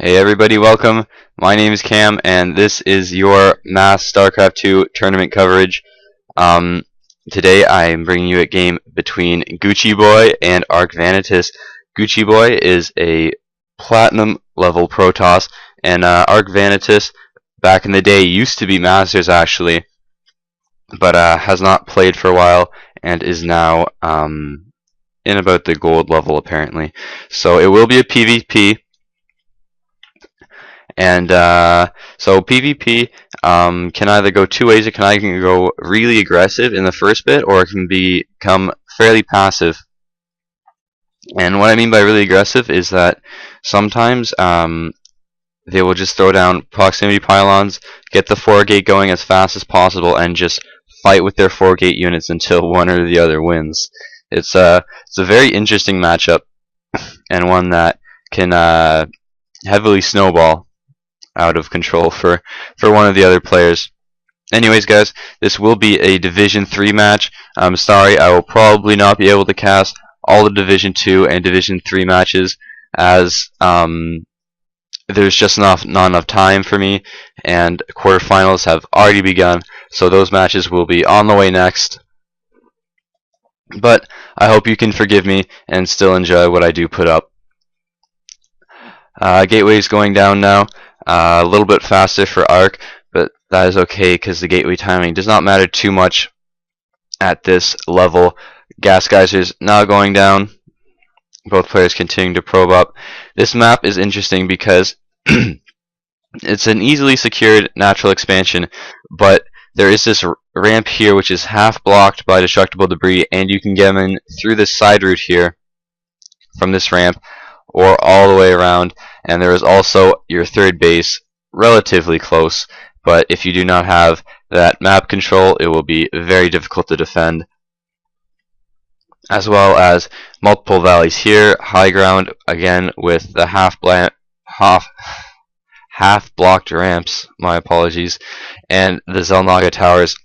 Hey everybody, welcome. My name is Cam, and this is your Mast StarCraft 2 tournament coverage. Um, Today I am bringing you a game between gucciboy and ArkVanitas. Gucciboy is a platinum level Protoss, and ArkVanitas back in the day used to be Masters actually, but has not played for a while and is now in about the gold level apparently. So it will be a PvP. And so PvP can either go two ways. It can either go really aggressive in the first bit, or it can become fairly passive. And what I mean by really aggressive is that sometimes they will just throw down proximity pylons, get the 4-gate going as fast as possible, and just fight with their 4-gate units until one or the other wins. It's a very interesting matchup, and one that can heavily snowball out of control for one of the other players. Anyways, guys, this will be a Division 3 match. I'm sorry, I will probably not be able to cast all the Division 2 and Division 3 matches, as there's just not enough time for me, and quarterfinals have already begun, so those matches will be on the way next. But I hope you can forgive me and still enjoy what I do put up. Gateway's going down now. A little bit faster for Ark, but that is okay because the gateway timing does not matter too much at this level. Gas geysers now going down. Both players continuing to probe up. This map is interesting because it's an easily secured natural expansion, but there is this ramp here which is half blocked by destructible debris, and you can get in through this side route here from this ramp, or all the way around. And there is also your third base relatively close, but if you do not have that map control, it will be very difficult to defend, as well as multiple valleys here, high ground again with the half blocked ramps, my apologies, and the Zelnaga towers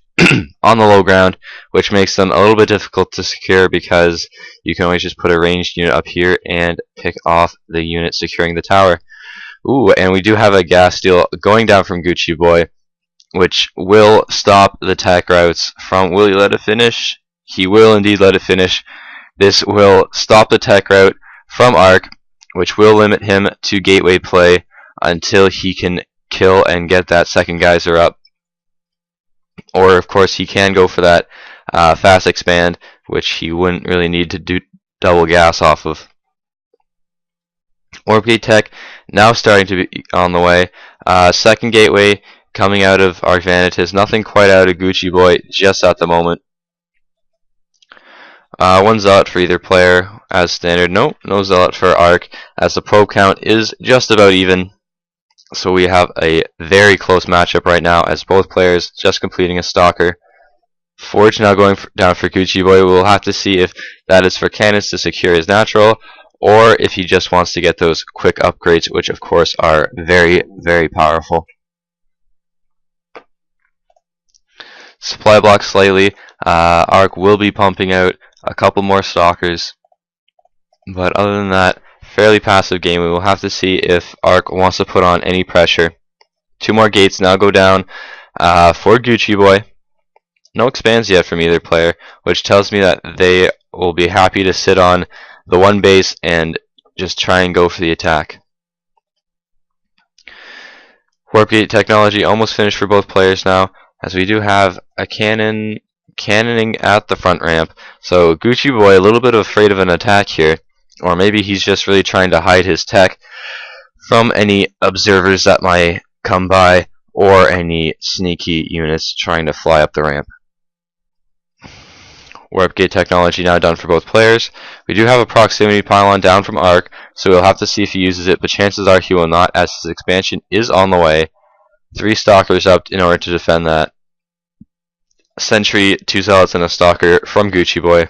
on the low ground, which makes them a little bit difficult to secure because you can always just put a ranged unit up here and pick off the unit securing the tower. Ooh, and we do have a gas steal going down from gucciboy, which will stop the tech routes from... Will he let it finish? He will indeed let it finish. This will stop the tech route from Ark, which will limit him to gateway play until he can kill and get that second geyser up. Or, of course, he can go for that fast expand, which he wouldn't really need to do double gas off of. Warp Gate Tech now starting to be on the way. Second gateway coming out of ArkVanitas. Nothing quite out of gucciboy just at the moment. One zealot for either player as standard. No zealot for Ark, as the probe count is just about even. So we have a very close matchup right now, as both players just completing a stalker. Forge now going down for gucciboy. We'll have to see if that is for cannons to secure his natural, or if he just wants to get those quick upgrades, which of course are very, very powerful. Supply block slightly. Ark will be pumping out a couple more stalkers, but other than that, fairly passive game. We will have to see if Ark wants to put on any pressure. Two more gates now go down for gucciboy. No expands yet from either player, which tells me that they will be happy to sit on the one base and just try and go for the attack. Warp Gate technology almost finished for both players now, as we do have a cannoning at the front ramp. So gucciboy a little bit afraid of an attack here, or maybe he's just really trying to hide his tech from any observers that might come by, or any sneaky units trying to fly up the ramp. Warp Gate technology now done for both players. We do have a proximity pylon down from Ark, so we'll have to see if he uses it, but chances are he will not, as his expansion is on the way. 3 stalkers up in order to defend that. Sentry, 2 zealots, and a stalker from gucciboy.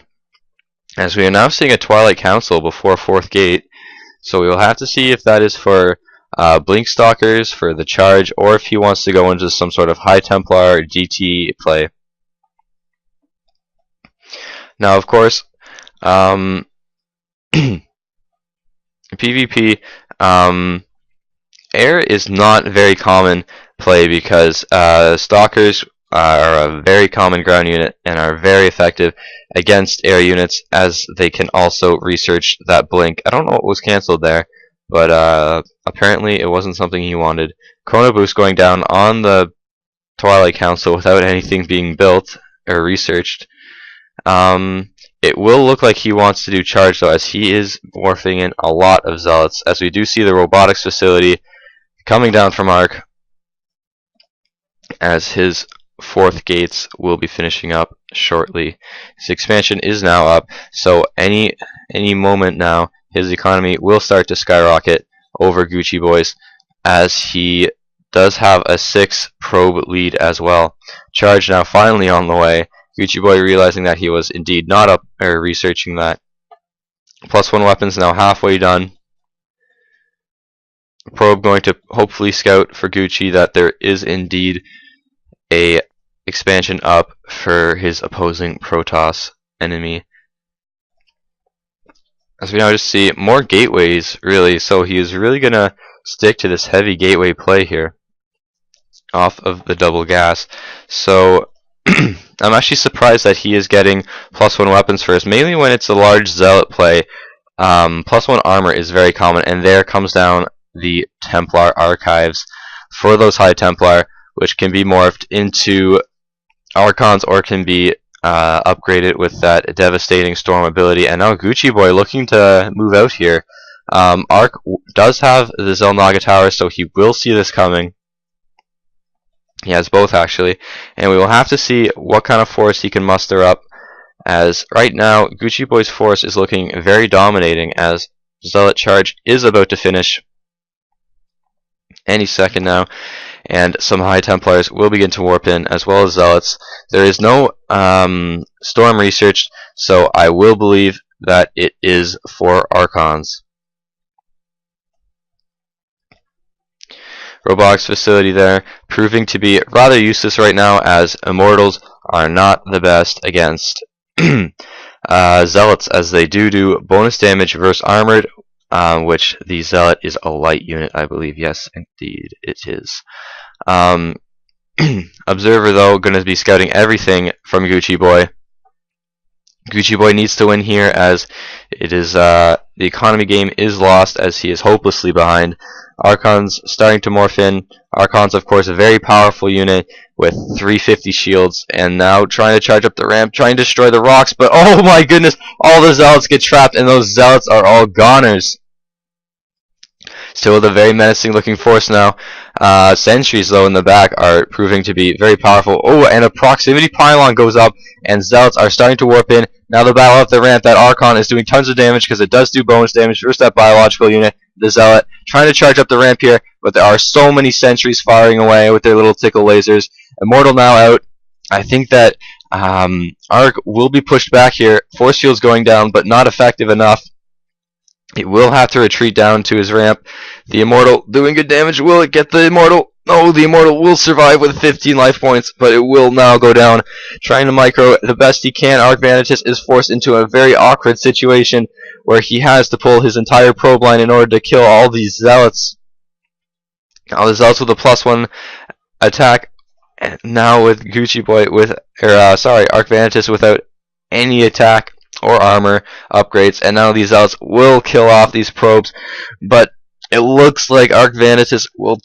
As we are now seeing a Twilight Council before 4th gate, so we will have to see if that is for Blink Stalkers, for the charge, or if he wants to go into some sort of High Templar DT play. Now, of course, PvP, air is not very common play because stalkers are a very common ground unit and are very effective against air units, as they can also research that blink. I don't know what was cancelled there, but apparently it wasn't something he wanted. Chrono Boost going down on the Twilight Council without anything being built or researched. It will look like he wants to do charge though, as he is morphing in a lot of zealots, as we do see the robotics facility coming down from Ark, as his 4th gates will be finishing up shortly. His expansion is now up, so any moment now his economy will start to skyrocket over Gucci Boy's, as he does have a 6 probe lead as well. Charge now finally on the way. Gucci Boy realizing that he was indeed not up or researching that. +1 weapons now halfway done. Probe going to hopefully scout for Gucci that there is indeed a expansion up for his opposing Protoss enemy. As we now just see more gateways, really, so he is really gonna stick to this heavy gateway play here off of the double gas. So I'm actually surprised that he is getting +1 weapons first, mainly when it's a large zealot play. +1 armor is very common, and there comes down the Templar archives for those High Templar, which can be morphed into Archons or can be upgraded with that devastating storm ability. And now Gucci Boy looking to move out here. Ark does have the Xel'Naga Tower, so he will see this coming. He has both actually, and we will have to see what kind of force he can muster up, as right now Gucci Boy's force is looking very dominating, as Zealot Charge is about to finish any second now, and some High Templars will begin to warp in, as well as Zealots. There is no storm research, so I will believe that it is for Archons. Robotics facility there, proving to be rather useless right now, as Immortals are not the best against Zealots, as they do bonus damage versus Armored, which the Zealot is a light unit, I believe. Yes, indeed it is. Observer, though, going to be scouting everything from Gucci Boy. Gucci Boy needs to win here, as it is the economy game is lost, as he is hopelessly behind. Archons starting to morph in. Archons, of course, a very powerful unit with 350 shields, and now trying to charge up the ramp, trying to destroy the rocks, but oh my goodness, all the Zealots get trapped, and those Zealots are all goners. Still with a very menacing looking force now. Sentries, though, in the back are proving to be very powerful. Oh, and a proximity pylon goes up, and Zealots are starting to warp in. Now the battle up the ramp, that Archon is doing tons of damage because it does do bonus damage versus that biological unit, the Zealot. Trying to charge up the ramp here, but there are so many sentries firing away with their little tickle lasers. Immortal now out. I think that Ark will be pushed back here. Force field's going down, but not effective enough. It will have to retreat down to his ramp. The Immortal doing good damage. Will it get the Immortal? No, the Immortal will survive with 15 life points, but it will now go down. Trying to micro the best he can. ArkVanitas is forced into a very awkward situation where he has to pull his entire probe line in order to kill all these Zealots. All the Zealots with a +1 attack. And now with Gucci Boy ArkVanitas without any attack or armor upgrades, and now these Zealots will kill off these probes, but it looks like ArkVanitas will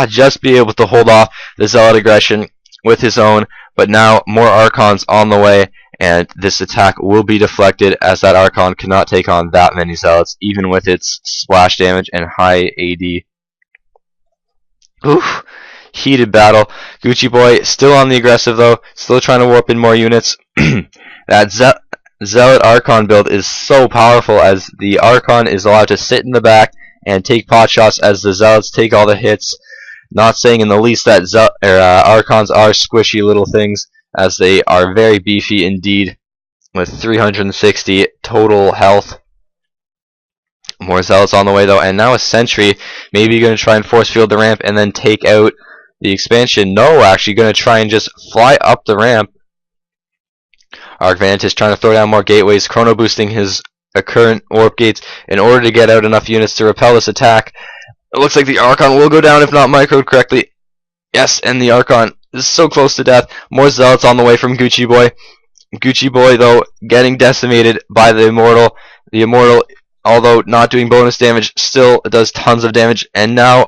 just be able to hold off the Zealot aggression with his own, but now more Archons on the way, and this attack will be deflected, as that Archon cannot take on that many Zealots, even with its splash damage and high AD. Oof. Heated battle. Gucci Boy still on the aggressive, though, still trying to warp in more units. That Zealot Archon build is so powerful, as the Archon is allowed to sit in the back and take pot shots as the Zealots take all the hits. Not saying in the least that Archons are squishy little things, as they are very beefy indeed, with 360 total health. More Zealots on the way, though, and now a Sentry. Maybe going to try and force field the ramp and then take out the expansion. No, actually going to try and just fly up the ramp. ArkVanitas trying to throw down more gateways, chrono boosting his current warp gates in order to get out enough units to repel this attack. It looks like the Archon will go down if not microed correctly. Yes, and the Archon is so close to death. More Zealots on the way from Gucci Boy. Gucci Boy, though, getting decimated by the Immortal. The Immortal, although not doing bonus damage, still does tons of damage. And now,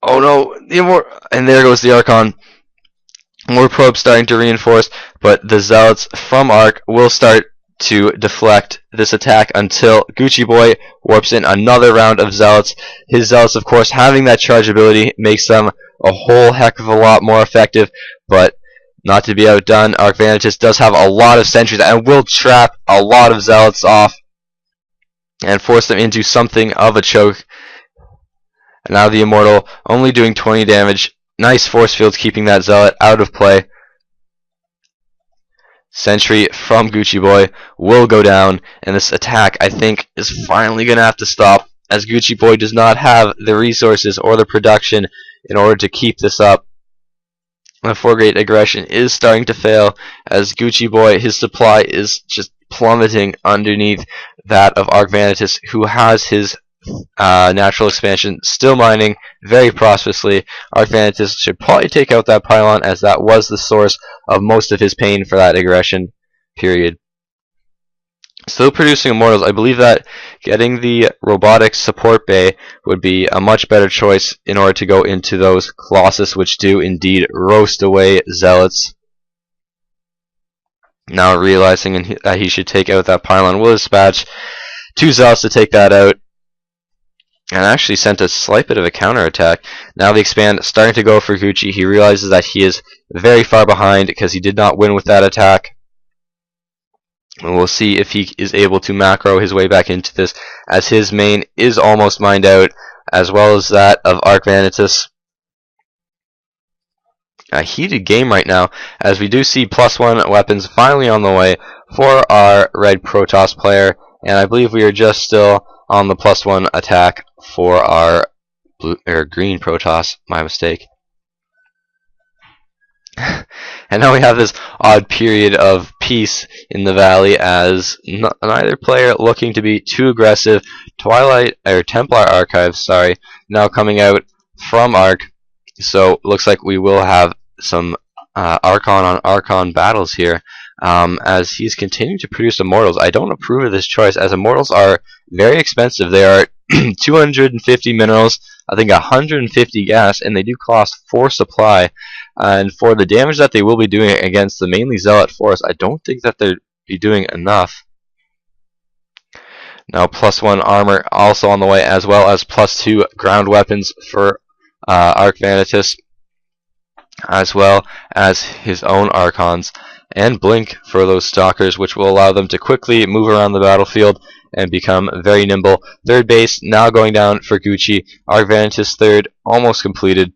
oh no, the Immortal, and there goes the Archon. More probes starting to reinforce, but the Zealots from Ark will start to deflect this attack until Gucci Boy warps in another round of Zealots. His Zealots, of course, having that charge ability makes them a whole heck of a lot more effective, but not to be outdone, ArkVanitas does have a lot of sentries and will trap a lot of Zealots off and force them into something of a choke. And now the Immortal only doing 20 damage. Nice force fields keeping that Zealot out of play. Sentry from Gucci Boy will go down, and this attack, I think, is finally going to have to stop, as Gucci Boy does not have the resources or the production in order to keep this up. The 4-grade aggression is starting to fail, as Gucci Boy, his supply is just plummeting underneath that of ArkVanitas, who has his natural expansion still mining very prosperously. ArkVanitas should probably take out that pylon, as that was the source of most of his pain for that aggression period. Still producing Immortals. I believe that getting the robotics support bay would be a much better choice in order to go into those Colossus, which do indeed roast away Zealots. Now realizing that he should take out that pylon, will dispatch 2 Zealots to take that out, and actually sent a slight bit of a counterattack. Now the expand starting to go for Gucci. He realizes that he is very far behind because he did not win with that attack. And we'll see if he is able to macro his way back into this, as his main is almost mined out, as well as that of ArkVanitas. A heated game right now, as we do see +1 weapons finally on the way for our red Protoss player, and I believe we are just still on the +1 attack for our green Protoss. My mistake. And now we have this odd period of peace in the valley, as neither player looking to be too aggressive. Templar Archives, now coming out from Ark. So looks like we will have some Archon on Archon battles here, as he's continuing to produce Immortals. I don't approve of this choice, as Immortals are very expensive. They are 250 minerals, I think 150 gas, and they do cost 4 supply. And for the damage that they will be doing against the mainly Zealot force, I don't think that they'll be doing enough. Now +1 armor also on the way, as well as +2 ground weapons for ArkVanitas, as well as his own Archons, and Blink for those Stalkers, which will allow them to quickly move around the battlefield and become very nimble. Third base now going down for Gucci. ArkVanitas third almost completed.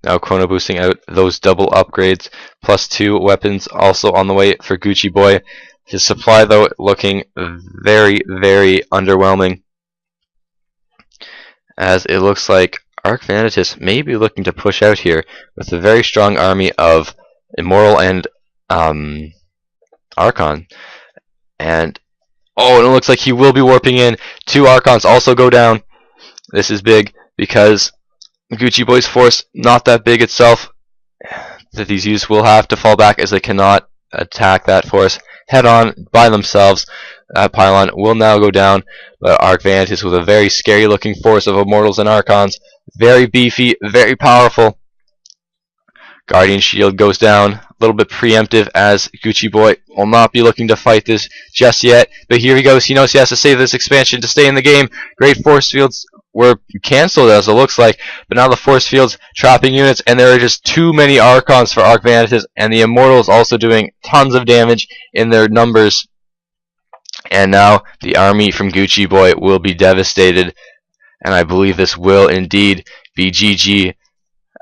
Now chrono boosting out those double upgrades. +2 weapons also on the way for Gucci Boy. His supply, though, looking very, very underwhelming, as it looks like ArkVanitas may be looking to push out here with a very strong army of Immortal and Archon. And oh, and it looks like he will be warping in. 2 Archons also go down. This is big, because Gucci Boy's force, not that big itself, that these youths will have to fall back, as they cannot attack that force head on by themselves. That pylon will now go down, but ArkVanitas with a very scary looking force of Immortals and Archons. Very beefy, very powerful. Guardian Shield goes down, a little bit preemptive, as Gucci Boy will not be looking to fight this just yet. But here he goes, he knows he has to save this expansion to stay in the game. Great force fields were cancelled, as it looks like, but now the force fields trapping units, and there are just too many Archons for ArkVanitas, and the Immortals also doing tons of damage in their numbers. And now the army from Gucci Boy will be devastated, and I believe this will indeed be GG,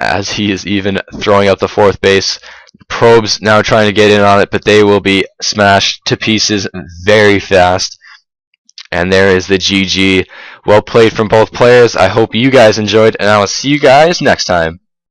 as he is even throwing out the 4th base. Probes now trying to get in on it, but they will be smashed to pieces very fast. And there is the GG. Well played from both players. I hope you guys enjoyed, and I will see you guys next time.